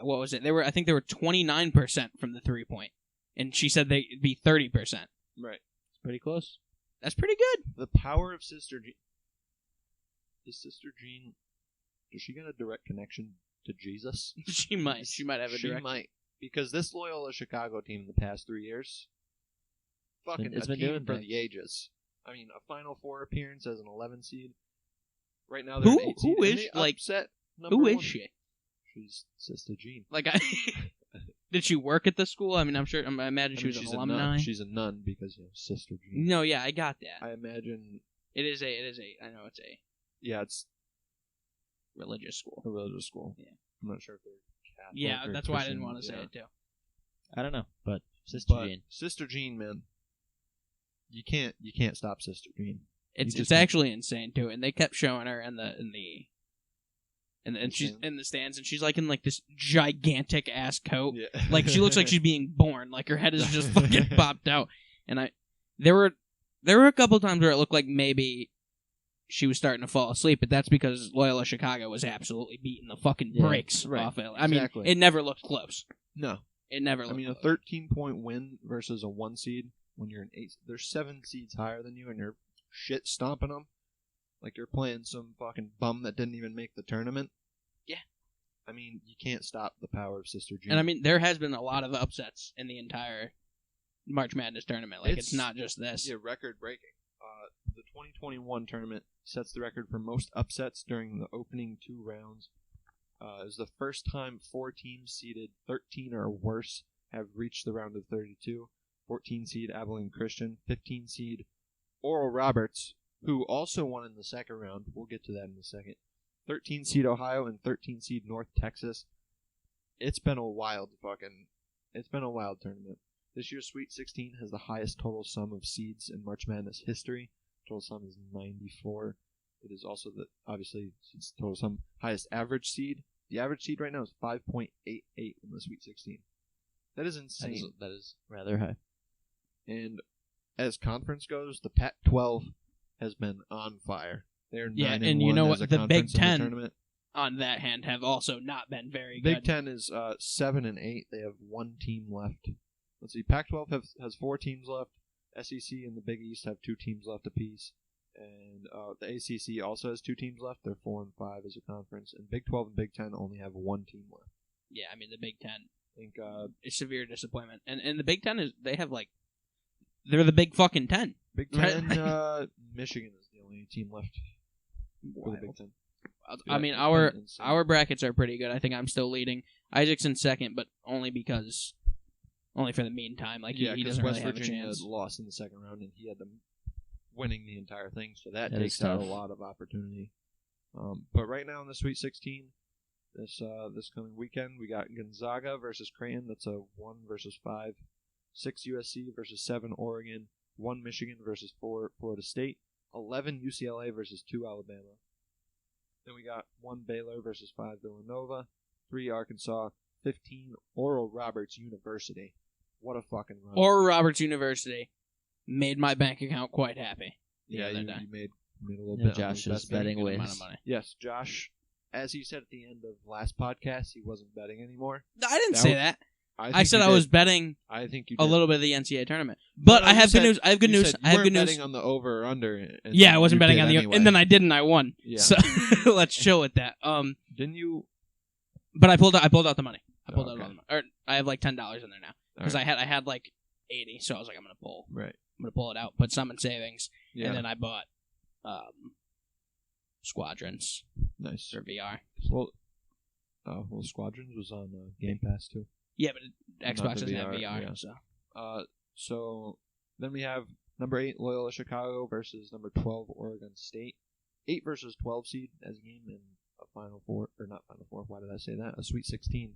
what was it? I think they were 29% from the 3-point. And she said they'd be 30%. Right. It's pretty close. That's pretty good. The power of Sister Jean. Is Sister Jean, does she get a direct connection to Jesus? She might have a She direct. might. Because this Loyola Chicago team in the past 3 years, fucking It's a been team doing for things. the ages. I mean, a Final Four appearance as an 11 seed. Right now they're Who- an 8 who seed. is, and they like, upset number Who one. is she? She's Sister Jean. Like, did she work at the school? I mean, I imagine she was an she's a alumni. nun. She's a nun because, Sister Jean. No, yeah, I got that. I imagine, It is a. I know it's a yeah, it's religious school. a religious school. Yeah. I'm not sure if they're Catholic Yeah, or that's why I didn't Christian, want to say yeah. it too. I don't know, but Sister But Jean. Sister Jean, man, you can't stop Sister Jean. It's just it's actually insane too, and they kept showing her in she's stands? in the stands, and she's like in like this gigantic ass coat, Yeah. like she looks like she's being born, like her head is just fucking popped out. And there were a couple times where it looked like maybe she was starting to fall asleep, but that's because Loyola Chicago was absolutely beating the fucking Yeah, brakes right, off it. I mean, exactly. it never looked close. No, It never I looked mean a close. 13-point win versus a 1 seed when you're an 8. There's 7 seeds higher than you, and you're shit stomping them like you're playing some fucking bum that didn't even make the tournament. Yeah. I mean, you can't stop the power of Sister Jean. And I mean, there has been a lot of upsets in the entire March Madness tournament. Like, it's not just this. Yeah, record breaking. The 2021 tournament sets the record for most upsets during the opening 2 rounds. It was the first time 4 teams seeded 13 or worse have reached the round of 32. 14 seed Abilene Christian, 15 seed Oral Roberts, who also won in the second round. We'll get to that in a second. 13 seed Ohio and 13 seed North Texas. It's been a wild tournament. This year's Sweet 16 has the highest total sum of seeds in March Madness history. Total sum is 94. It is also obviously it's total sum highest average seed. The average seed right now is 5.88 in the Sweet 16. That is insane. That is rather high. And as conference goes, the Pac-12 has been on fire. They're 9-1 and you know what? as a The Big conference in the Ten, tournament. on that hand, have also not been very Big good. Ten is 7-8. They have one team left. Let's see. Pac-12 has 4 teams left. SEC and the Big East have 2 teams left apiece. And the ACC also has 2 teams left. They're 4-5 as a conference. And Big 12 and Big Ten only have 1 team left. Yeah, I mean, the Big Ten I think is severe disappointment. And the Big Ten they're the Big fucking 10. Big Ten, Michigan is the only team left for the Big Ten. I mean, our brackets are pretty good. I think I'm still leading. Isaac's in second, but only for the meantime. Like he doesn't really have a Virginia chance. Lost in the second round, and he had them winning the entire thing, so that That takes is out a tough. lot of opportunity. But right now in the Sweet 16, this coming weekend, we got Gonzaga versus Creighton. That's a 1 versus 5. 6 USC versus 7 Oregon. 1 Michigan versus 4 Florida State. 11 UCLA versus 2 Alabama. Then we got 1 Baylor versus 5 Villanova. 3 Arkansas. 15 Oral Roberts University. What a fucking run. Or Roberts University made my bank account quite happy. Yeah, the you other day. made a little Yeah, bit. on Josh your is bet there. betting Good ways. amount of money. Yes, Josh, as he said at the end of last podcast, he wasn't betting anymore. I didn't That say was- that. think I said you I was did. betting I think you a did. little bit of the NCAA tournament. But No, I you have good said- news. I have good you news. said I have you good weren't news. betting on the over or under. And Yeah, I wasn't you betting did on the anyway. and then I didn't. I won. Yeah. So let's chill with that. Didn't you? But I pulled out the money. I pulled Oh, out okay. all the money. Or I have like $10 in there now because All right. I had like 80. So I was like, I'm Right. gonna pull it out, put some in savings, Yeah. and then I bought Squadrons Nice. for VR. Well, Squadrons was on Game Pass too. Yeah, but Not Xbox the doesn't have VR, VR. yeah. So So then we have number 8 Loyola Chicago versus number 12 Oregon State. 8 versus 12 seed as a game in a Final Four, or not Final Four. Why did I say that? A Sweet 16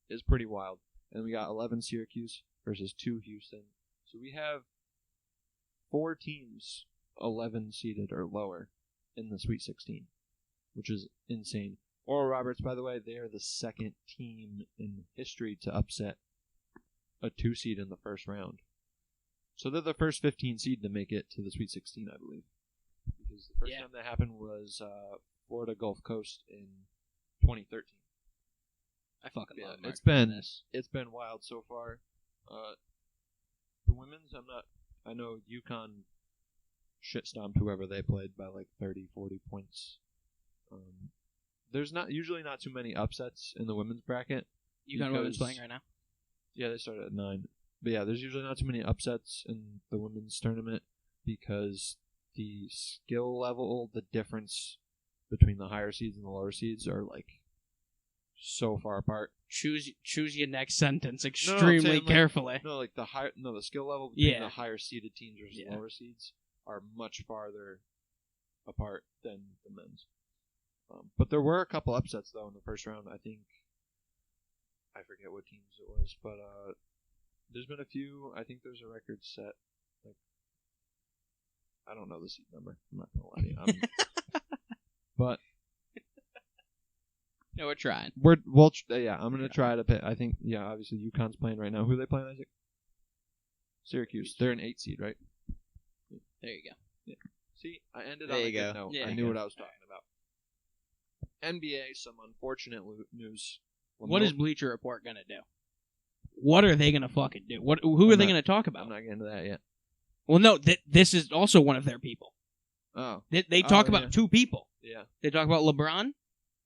is pretty wild. And we got 11 Syracuse versus 2 Houston. So we have 4 teams 11 seeded or lower in the Sweet 16, which is insane. Oral Roberts, by the way, they are the second team in history to upset a 2 seed in the first round. So they're the first 15 seed to make it to the Sweet 16, I believe. Because the first Yeah. time that happened was Florida Gulf Coast in 2013. I fucking Yeah, love it's Mark been Madness. it's been wild so far. The women's, I know UConn shit-stomped whoever they played by like 30, 40 points. There's usually not too many upsets in the women's bracket. You got women's because- playing right now. Yeah, they started at 9. But yeah, there's usually not too many upsets in the women's tournament because the skill level, the difference between the higher seeds and the lower seeds are like so far apart. Choose your next sentence I'm extremely saying, like, carefully. No, like the skill level between Yeah. the higher seeded teams versus Yeah. lower seeds are much farther apart than the men's. But there were a couple upsets though in the first round. I forget what teams it was, but there's been a few. I think there's a record set. Like, I don't know the seed number. I'm not gonna lie to you. But No, we're trying. I'm gonna try to pick. I think obviously UConn's playing right now. Who are they playing, Isaac? Syracuse. They're an 8 seed, right? There you go. See, I ended There on a you good go. note. Yeah, I there knew you what I was talking about. NBA, some unfortunate news. What is Bleacher Report gonna do? What are they gonna fucking do? Who are they gonna talk about? I'm not getting to that yet. Well, no, this is also one of their people. Oh, They talk about yeah. 2 people. yeah. They talk about LeBron,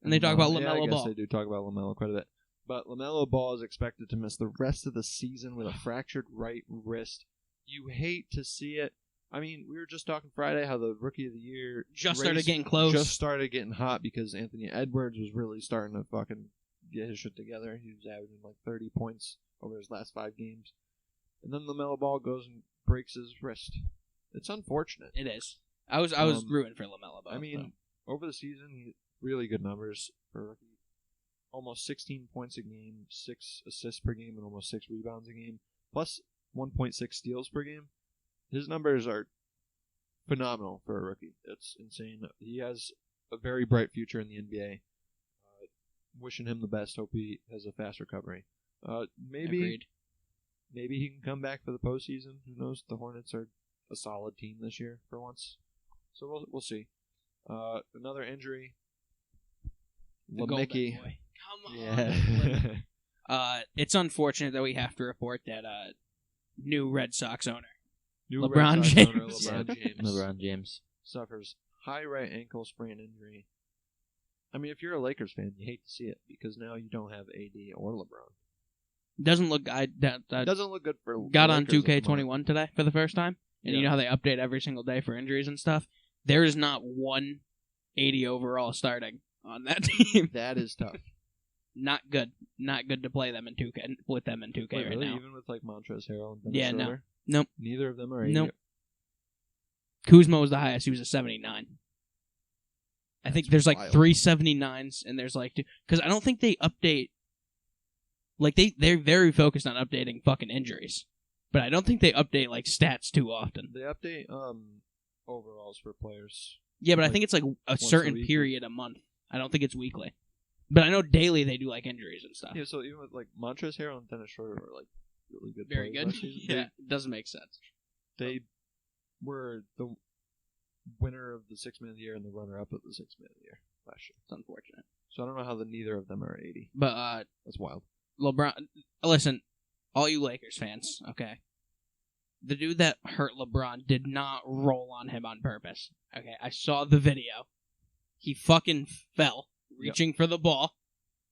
and they talk about Yeah, I LaMelo guess Ball. they do talk about LaMelo quite a bit. But LaMelo Ball is expected to miss the rest of the season with a fractured right wrist. You hate to see it. I mean, we were just talking Friday how the Rookie of the Year Just race started getting close. Just started getting hot because Anthony Edwards was really starting to fucking get his shit together. He was averaging like 30 points over his last 5 games. And then LaMelo Ball goes and breaks his wrist. It's unfortunate. It is. I was rooting for LaMelo Ball. I mean, over the season, really good numbers for a rookie. Almost 16 points a game, 6 assists per game, and almost 6 rebounds a game, plus 1.6 steals per game. His numbers are phenomenal for a rookie. It's insane. He has a very bright future in the NBA. Wishing him the best. Hope he has a fast recovery. Maybe he can come back for the postseason. Who knows? The Hornets are a solid team this year for once. So we'll see. Another injury. Golden boy. Come on. Yeah. It's unfortunate that we have to report that new Red Sox owner, New LeBron Red Sox James. owner, LeBron James. LeBron James. Suffers high right ankle sprain injury. I mean, if you're a Lakers fan, you hate to see it because now you don't have AD or LeBron. Doesn't look. It doesn't look good for. Got the on Lakers at the moment. 2K21 today for the first time, and you know how they update every single day for injuries and stuff. There is not one 80 overall starting on that team. That is tough. Not good. Not good to play them in 2K. With them in 2K Wait, right really? now. Even with like Montrezl Harrell and Ben Yeah, no. Schroeder? Nope. Neither of them are 80. Nope. Kuzma was the highest. He was a 79. I think there's like wild. 379s, and there's like because I don't think they update. Like they're very focused on updating fucking injuries, but I don't think they update like stats too often. They update overalls for players. Yeah, but I like, think it's like a a certain week. period a month. I don't think it's weekly. But I know daily they do like injuries and stuff. Yeah, so even with like Montrezl Harrell and Dennis Schroeder were like really good Very players good. last season. Yeah, it doesn't make sense. They were the winner of the Sixth Man of the Year and the runner-up of the Sixth Man of the Year last year. It's unfortunate. So I don't know how neither of them are 80. But That's wild. LeBron, listen, all you Lakers fans, okay? The dude that hurt LeBron did not roll on him on purpose. Okay, I saw the video. He fucking fell, reaching for the ball,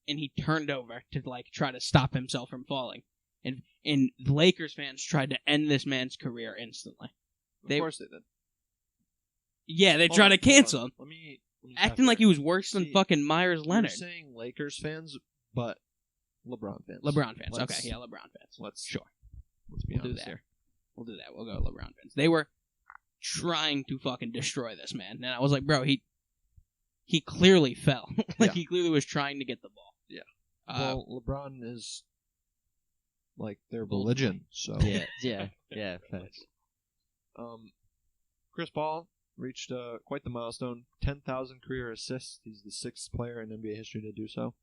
and he turned over to like try to stop himself from falling. And the Lakers fans tried to end this man's career instantly. Of course they did. Yeah, they Hold tried on, to cancel hold him. on. Let me Acting like he was worse than See, fucking Myers You're Leonard. saying Lakers fans, but LeBron fans. LeBron fans. Let's- Okay, yeah, LeBron fans. Let's Sure. Let's be We'll do honest that. here. We'll do that. We'll go LeBron fans. They were trying to fucking destroy this man. And I was like, bro, he clearly fell. Like, Yeah. he clearly was trying to get the ball. Yeah. Well, Well, LeBron is like their religion. So Yeah. Facts. Chris Paul reached quite the milestone: 10,000 career assists. He's the 6th player in NBA history to do so.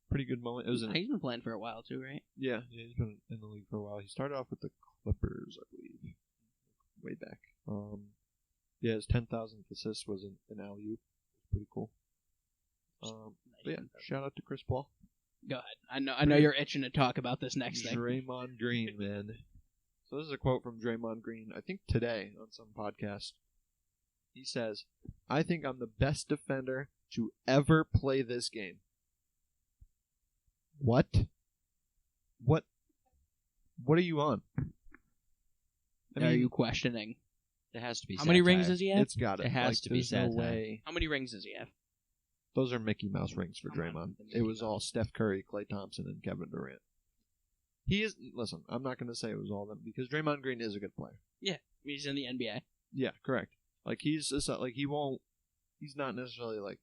Pretty good moment. It was he's been playing for a while, too, right? yeah, he's been in the league for a while. He started off with the Clippers, I believe, way back. Yeah, his 10,000th assist was an alley-oop. Pretty cool. But yeah, shout out to Chris Paul. Go ahead. I know you're itching to talk about this next thing. Draymond Green, man. So this is a quote from Draymond Green, I think today on some podcast. He says, "I think I'm the best defender to ever play this game." What? What are you on? Are you questioning? It has to be. How many rings satire. does he have? It's got it. It has to be there's no satire. way. How many rings does he have? Those are Mickey Mouse rings for Come on, Draymond. the Mickey It was all Steph Curry, Klay Thompson, and Kevin Durant. He is. Listen, I'm not going to say it was all of them because Draymond Green is a good player. He's in the NBA. Yeah, correct. Like he's just, like he won't. He's not necessarily like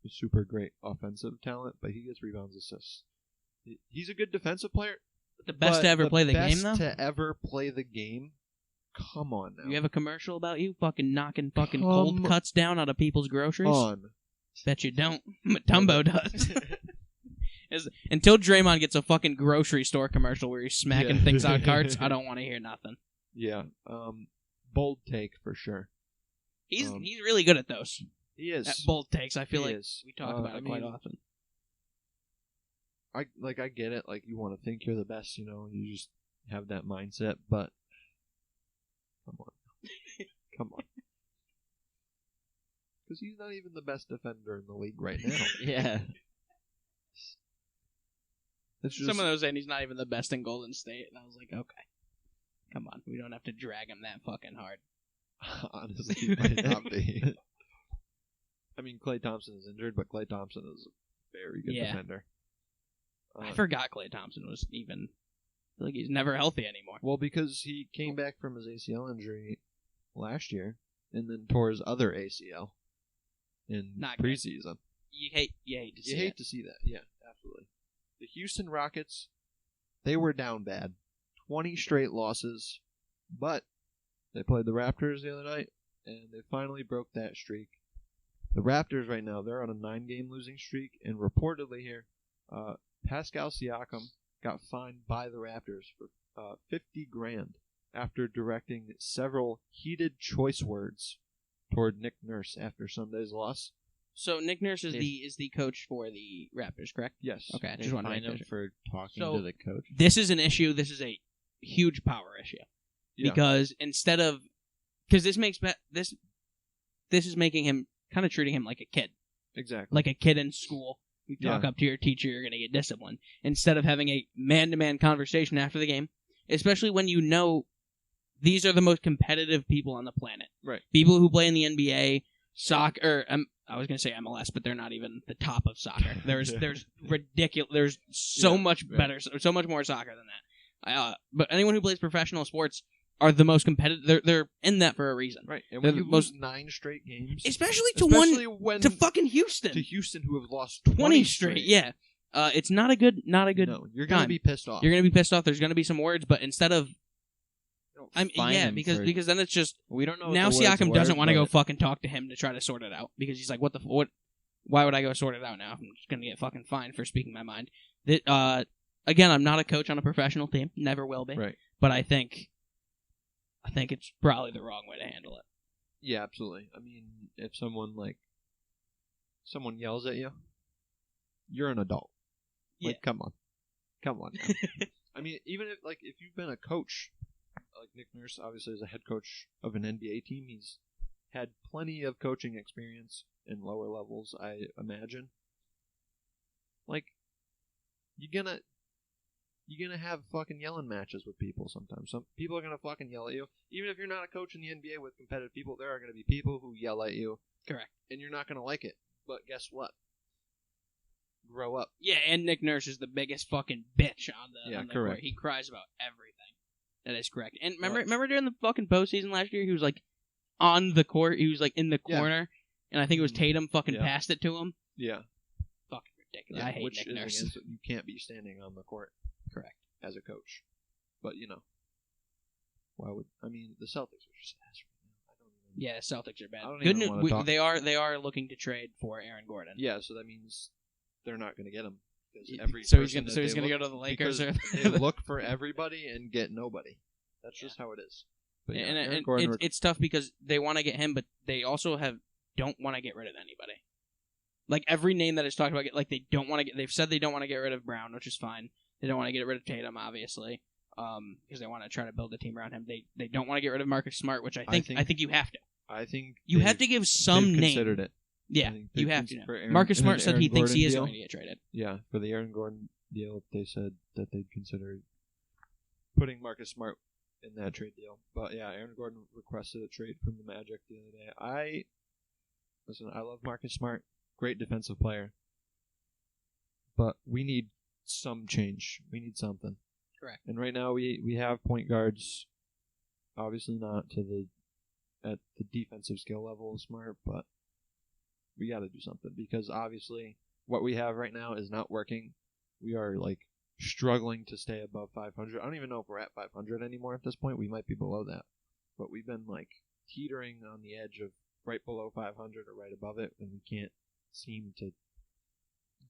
a super great offensive talent, but he gets rebounds, assists. He's a good defensive player. The best but to ever play the game, best though? to ever play the game. Come on now. You have a commercial about you fucking knocking fucking Come cold cuts down out of people's groceries? on. Bet you don't. Matumbo does. Until Draymond gets a fucking grocery store commercial where he's smacking Yeah. things on carts, I don't want to hear nothing. Yeah. Bold take for sure. He's really good at those. He is. At bold takes. I feel He like is. we talk about I it quite mean, often. I get it. Like you want to think you're the best, you know. You just have that mindset, but come on, come on, because he's not even the best defender in the league right now. Yeah. It's just, Some of those, and he's not even the best in Golden State. And I was like, okay, come on, we don't have to drag him that fucking hard. honestly, he might not be. I mean, Klay Thompson is injured, but Klay Thompson is a very good Yeah. defender. I forgot Klay Thompson was even. I feel like he's never healthy anymore. Well, because he came back from his ACL injury last year, and then tore his other ACL in Not good. preseason. You hate to see You hate it. to see that. Yeah, absolutely. The Houston Rockets, they were down bad. 20 straight losses, but they played the Raptors the other night, and they finally broke that streak. The Raptors right now, they're on a 9-game losing streak, and reportedly here, Pascal Siakam got fined by the Raptors for $50,000 after directing several heated choice words toward Nick Nurse after Sunday's loss. So Nick Nurse is the coach for the Raptors, correct? Yes. Okay, I They just want to fined make him sure. for talking So, to the coach. This is an issue. This is a huge power issue Yeah. because because this is making him kind of treating him like a kid, Exactly. like a kid in school. You talk up to your teacher, you're going to get disciplined instead of having a man-to-man conversation after the game, especially when you know these are the most competitive people on the planet. Right. People who play in the NBA, soccer. I was going to say MLS, but they're not even the top of soccer. There's ridiculous. There's so much better, so much more soccer than that. But anyone who plays professional sports are the most competitive. They're in that for a reason. Right. And They're when the you most- lose 9 straight games, Especially when to fucking Houston. to Houston, who have lost 20 straight. Yeah. It's not a good. No, you're gonna time. be pissed off. You're going to be pissed off. There's going to be some words, but instead of Fine him because for- then it's just we don't know what now the words Siakam were, doesn't want to go but- fucking talk to him to try to sort it out because he's like, what? Why would I go sort it out now? I'm just gonna get fucking fined for speaking my mind. Again, I'm not a coach on a professional team, never will be. Right. But I think it's probably the wrong way to handle it. Yeah, absolutely. I mean, if someone yells at you, you're an adult. Like, Yeah. come on. Now. I mean, even if you've been a coach, like Nick Nurse, obviously is a head coach of an NBA team, he's had plenty of coaching experience in lower levels, I imagine. Like, you're gonna have fucking yelling matches with people sometimes. Some people are gonna fucking yell at you. Even if you're not a coach in the NBA with competitive people, there are gonna be people who yell at you. Correct. And you're not gonna like it. But guess what? Grow up. Yeah, and Nick Nurse is the biggest fucking bitch on the Yeah, on the correct. court. He cries about everything. That is correct. And remember during the fucking postseason last year, he was like on the court. He was like in the corner, and I think it was Tatum fucking passed it to him. Yeah. Fucking ridiculous. Yeah, I hate which Nick is Nurse. against it. You can't be standing on the court. Correct. As a coach. But, why would... I mean, the Celtics are just ass right now. I don't even... Yeah, the Celtics are bad. I don't Good even wanna talk. They are looking to trade for Aaron Gordon. Yeah, so that means they're not going to get him. Because So he's gonna go to the Lakers. Because they look for everybody and get nobody. That's just how it is. But yeah, and Aaron Gordon it's tough because they want to get him, but they also don't want to get rid of anybody. Like every name that is talked about, like they don't want to get. They've said they don't want to get rid of Brown, which is fine. They don't want to get rid of Tatum, obviously, because they want to try to build a team around him. They don't want to get rid of Marcus Smart, which I think you have to. I think You have to give some they've name. considered it. Yeah, I think you they've have to. cons- Now. for Aaron- Marcus in Smart an said Aaron he thinks he Gordon is deal. going to get traded. Yeah, for the Aaron Gordon deal, they said that they'd consider putting Marcus Smart in that trade deal. But yeah, Aaron Gordon requested a trade from the Magic the other day. I love Marcus Smart, great defensive player. But we need some change. We need something. Correct. And right now we have point guards, obviously not at the defensive skill level of Smart, but we got to do something because obviously what we have right now is not working. We are struggling to stay above 500. I don't even know if we're at 500 anymore at this point. We might be below that, but we've been teetering on the edge of right below 500 or right above it, and we can't seem to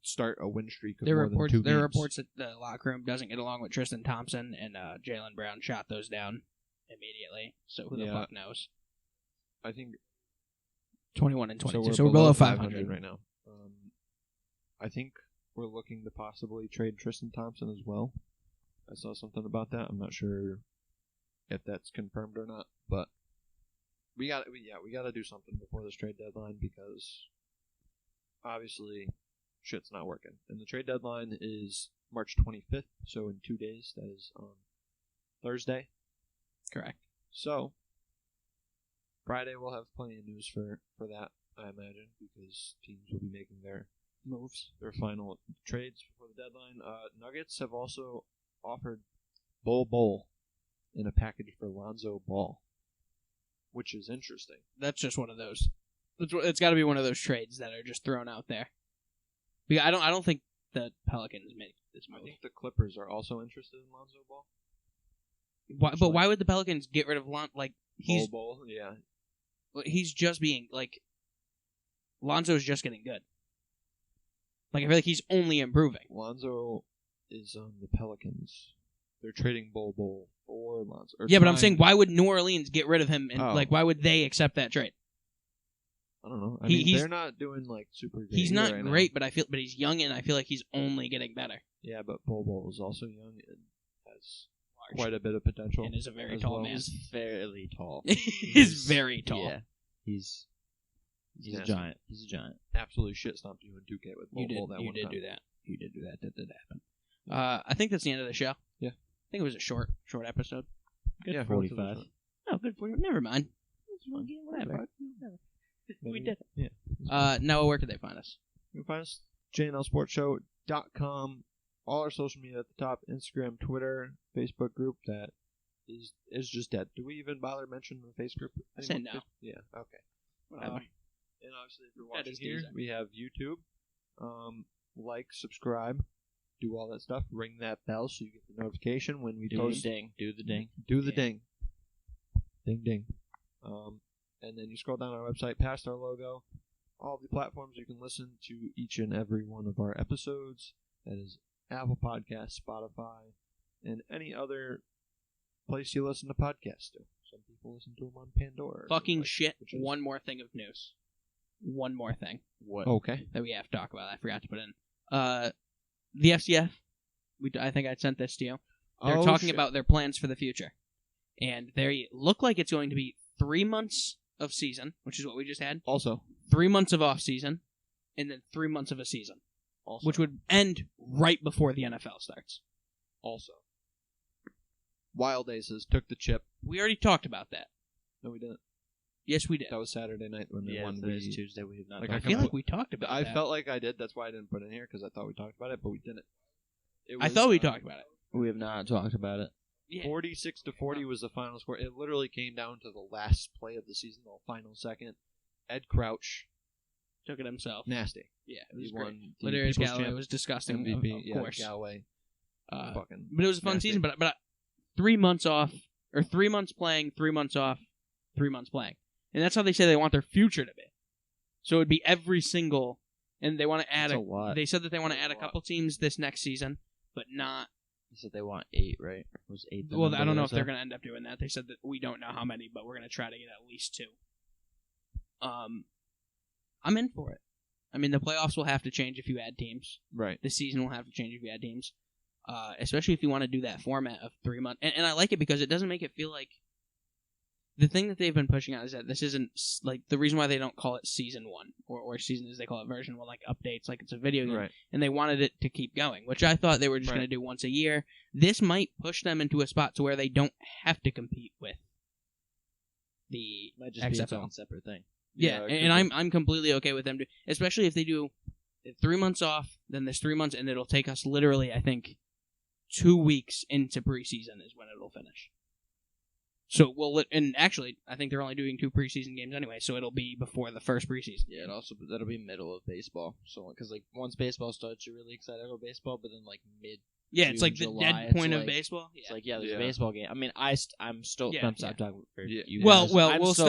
start a win streak of more than 2 games. There are reports that the locker room doesn't get along with Tristan Thompson, and Jaylen Brown shot those down immediately. So who the fuck knows? I think 21 and 22. So we're below 500 right now. I think we're looking to possibly trade Tristan Thompson as well. I saw something about that. I'm not sure if that's confirmed or not, but we got to do something before this trade deadline because obviously shit's not working. And the trade deadline is March 25th, so in 2 days. That is on Thursday. Correct. So Friday we'll have plenty of news for that, I imagine, because teams will be making their moves, their final trades before the deadline. Nuggets have also offered Bol in a package for Lonzo Ball, which is interesting. That's just one of those. It's got to be one of those trades that are just thrown out there. Because I don't think the Pelicans make this I move. think the Clippers are also interested in Lonzo Ball. But why would the Pelicans get rid of Ball, yeah. He's just being Lonzo's just getting good. Like I feel like he's only improving. Lonzo is on the Pelicans. They're trading Bol for Lonzo. Yeah, but I'm saying why would New Orleans get rid of him and why would they accept that trade? I don't know. I mean, they're not doing super great. He's not right great, now. but he's young and I feel like he's only getting better. Yeah, but Bol is also young and has quite a bit of potential. And is a very tall man. He's fairly tall. He's very tall. Yeah. He's a giant. He's a giant. Absolutely shit stomped you in 2K with Bol that one time. You did do that. That did happen. I think that's the end of the show. Yeah. I think it was a short episode. Good 45. Oh, good 45. Never mind. Whatever. We did it. Yeah. Noah, where could they find us? You can find us jnlsportshow.com. All our social media at the top: Instagram, Twitter, Facebook group that is just dead. Do we even bother mentioning the Facebook group? I said no. Yeah. Okay. Whatever. And obviously, if you're watching here, decent. we have YouTube. Like, subscribe, do all that stuff. Ring that bell so you get the notification when we post. Do the ding. Do the ding. Ding ding. And then you scroll down our website past our logo. All the platforms you can listen to each and every one of our episodes. That is Apple Podcasts, Spotify, and any other place you listen to podcasts to. Some people listen to them on Pandora. Fucking shit. One more thing of news. One more thing. What? Okay. That we have to talk about. I forgot to put in. The FCF. I think I sent this to you. They're talking about their plans for the future. And they look like it's going to be 3 months of season, which is what we just had. Also. 3 months of off season, and then 3 months of a season. Also. Which would end right before the NFL starts. Also. Wild Aces took the chip. We already talked about that. No, we didn't. Yes, we did. That was Saturday night when they won. Today's Tuesday. We have not. I feel like we talked about I that. felt like I did. That's why I didn't put it in here, because I thought we talked about it, but we didn't. I thought we talked about it. We have not talked about it. Yeah. 46-40 was the final score. It literally came down to the last play of the season, the final second. Ed Crouch took it himself. Nasty. Yeah, it was he great. won Ladarius Galloway was disgusting. MVP. Of course. Galloway. Fucking. But it was a fun season. But 3 months off, or 3 months playing, 3 months off, 3 months playing, and that's how they say they want their future to be. So it would be every single, and they want to add a lot. They said that they want to add a couple teams this next season, but not. They said they want 8, right? It was 8. Well, I don't know if they're going to end up doing that. They said that we don't know how many, but we're going to try to get at least 2. I'm in for it. I mean, the playoffs will have to change if you add teams. Right. The season will have to change if you add teams. Especially if you want to do that format of 3 months. And I like it because it doesn't make it feel like... The thing that they've been pushing out is that this isn't... Like, the reason why they don't call it Season 1, or Season is they call it Version 1, like updates, like it's a video game. Right. And they wanted it to keep going, which I thought they were just going to do once a year. This might push them into a spot to where they don't have to compete with the might just XFL. be its own separate thing. Yeah, and I'm completely okay with them, especially if they do 3 months off, then there's 3 months, and it'll take us literally, I think, 2 weeks into preseason is when it'll finish. So, and actually, I think they're only doing 2 preseason games anyway, so it'll be before the first preseason. Yeah, that'll be middle of baseball. So, because like once baseball starts, you're really excited about baseball, but then like mid. Yeah, it's like July, the dead point of like, baseball. Yeah. It's like there's a baseball game. I mean, I'm still. Yeah, I'm talking for you. Well, guys.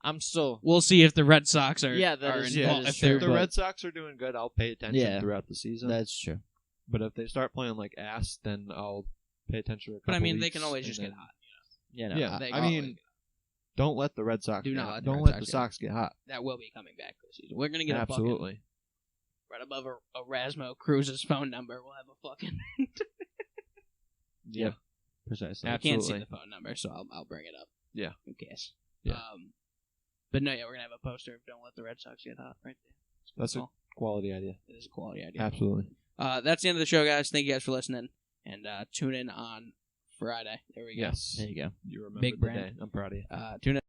I'm still. We'll see if the Red Sox are. Yeah, that are is involved. true. If the Red Sox are doing good, I'll pay attention throughout the season. That's true. But if they start playing like ass, then I'll pay attention to a couple But I mean, weeks, they can always just get hot. Yeah, no, yeah. I mean, don't let the Red Sox. Don't let the Sox get hot. That will be coming back this season. We're gonna get absolutely right above a Rasmo Cruz's phone number. We'll have a fucking. Yeah, precisely. I can't see the phone number, so I'll bring it up. Yeah, in case. Yeah. But no, we're gonna have a poster of "Don't Let the Red Sox Get Hot" right there. That's a quality idea. It is a quality idea. Absolutely. That's the end of the show, guys. Thank you guys for listening, and tune in on Friday. There we go. Yes. There you go. You remember Big the brand. day. I'm proud of you. Tune in.